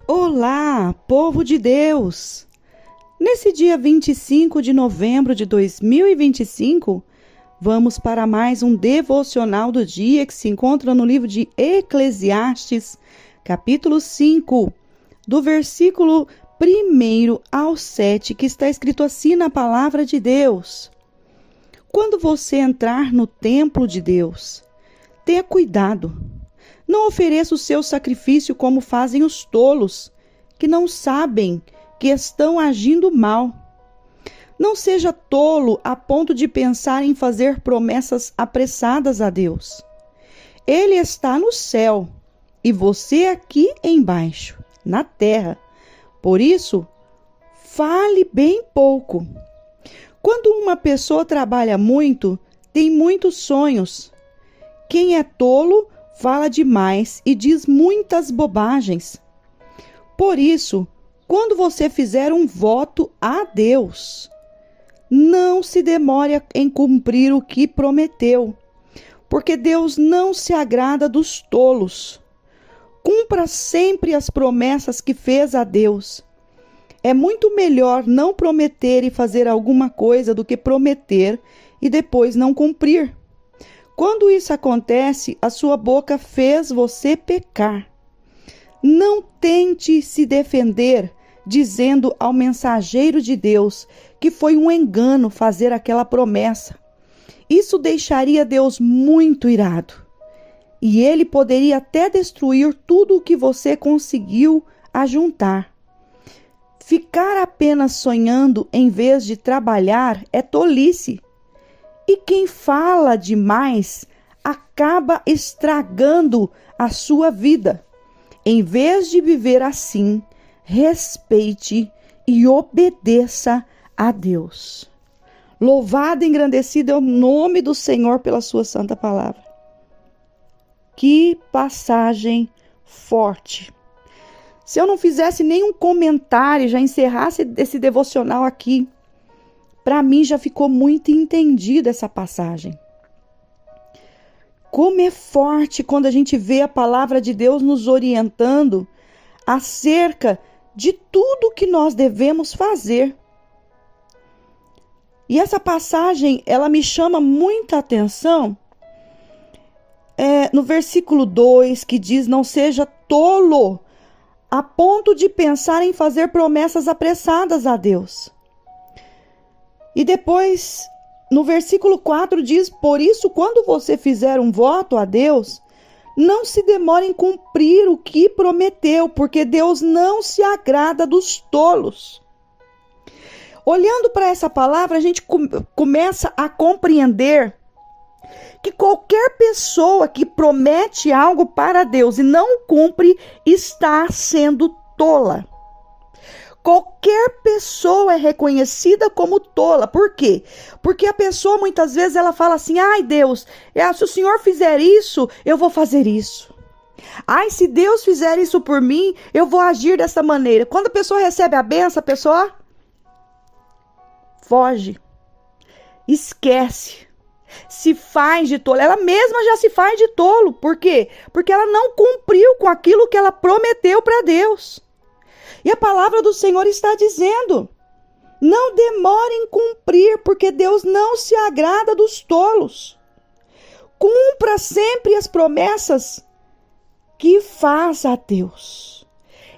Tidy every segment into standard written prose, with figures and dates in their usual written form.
Olá, povo de Deus! Nesse dia 25 de novembro de 2025, vamos para mais um devocional do dia que se encontra no livro de Eclesiastes, capítulo 5, do versículo 1 ao 7, que está escrito assim na palavra de Deus. Quando você entrar no templo de Deus, tenha cuidado. Não ofereça o seu sacrifício como fazem os tolos, que não sabem que estão agindo mal. Não seja tolo a ponto de pensar em fazer promessas apressadas a Deus. Ele está no céu e você aqui embaixo, na terra. Por isso, fale bem pouco. Quando uma pessoa trabalha muito, tem muitos sonhos. Quem é tolo fala demais e diz muitas bobagens. Por isso, quando você fizer um voto a Deus, não se demore em cumprir o que prometeu, porque Deus não se agrada dos tolos. Cumpra sempre as promessas que fez a Deus. É muito melhor não prometer e fazer alguma coisa do que prometer e depois não cumprir. Quando isso acontece, a sua boca fez você pecar. Não tente se defender dizendo ao mensageiro de Deus que foi um engano fazer aquela promessa. Isso deixaria Deus muito irado. E ele poderia até destruir tudo o que você conseguiu ajuntar. Ficar apenas sonhando em vez de trabalhar é tolice. E quem fala demais acaba estragando a sua vida. Em vez de viver assim, respeite e obedeça a Deus. Louvado e engrandecido é o nome do Senhor pela sua santa palavra. Que passagem forte. Se eu não fizesse nenhum comentário, já encerrasse esse devocional aqui, para mim já ficou muito entendida essa passagem. Como é forte quando a gente vê a palavra de Deus nos orientando acerca de tudo que nós devemos fazer. E essa passagem, ela me chama muita atenção no versículo 2, que diz: não seja tolo a ponto de pensar em fazer promessas apressadas a Deus. E depois, no versículo 4 diz: por isso, quando você fizer um voto a Deus, não se demore em cumprir o que prometeu, porque Deus não se agrada dos tolos. Olhando para essa palavra, a gente começa a compreender que qualquer pessoa que promete algo para Deus e não cumpre, está sendo tola. Qualquer pessoa é reconhecida como tola. Por quê? Porque a pessoa muitas vezes ela fala assim: ai Deus, se o Senhor fizer isso, eu vou fazer isso. Ai, se Deus fizer isso por mim, eu vou agir dessa maneira. Quando a pessoa recebe a bênção, a pessoa foge, esquece, se faz de tolo. Ela mesma já se faz de tolo. Por quê? Porque ela não cumpriu com aquilo que ela prometeu para Deus. E a palavra do Senhor está dizendo: não demore em cumprir, porque Deus não se agrada dos tolos. Cumpra sempre as promessas que faz a Deus.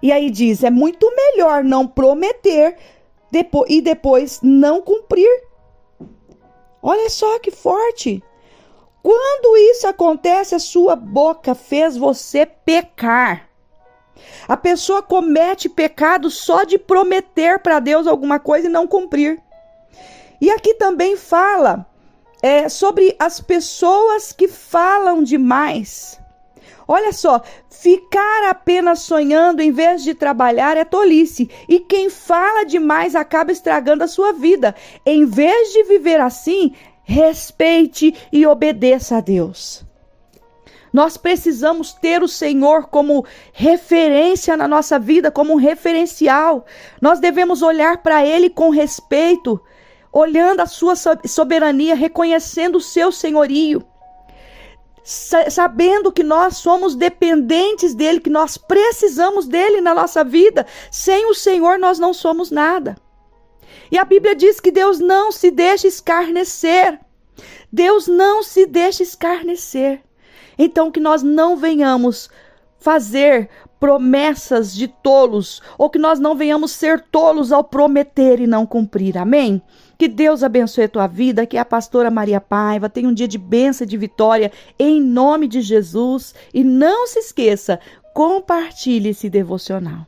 E aí diz: é muito melhor não prometer e depois não cumprir. Olha só que forte. Quando isso acontece, a sua boca fez você pecar. A pessoa comete pecado só de prometer para Deus alguma coisa e não cumprir. E aqui também fala sobre as pessoas que falam demais. Olha só, ficar apenas sonhando em vez de trabalhar é tolice. E quem fala demais acaba estragando a sua vida. Em vez de viver assim, respeite e obedeça a Deus. Nós precisamos ter o Senhor como referência na nossa vida, como um referencial. Nós devemos olhar para Ele com respeito, olhando a sua soberania, reconhecendo o seu senhorio. sabendo que nós somos dependentes dele, que nós precisamos dele na nossa vida. Sem o Senhor nós não somos nada. E a Bíblia diz que Deus não se deixa escarnecer. Deus não se deixa escarnecer. Então que nós não venhamos fazer promessas de tolos, ou que nós não venhamos ser tolos ao prometer e não cumprir. Amém? Que Deus abençoe a tua vida, que a pastora Maria Paiva tenha um dia de bênção e de vitória, em nome de Jesus. E não se esqueça, compartilhe esse devocional.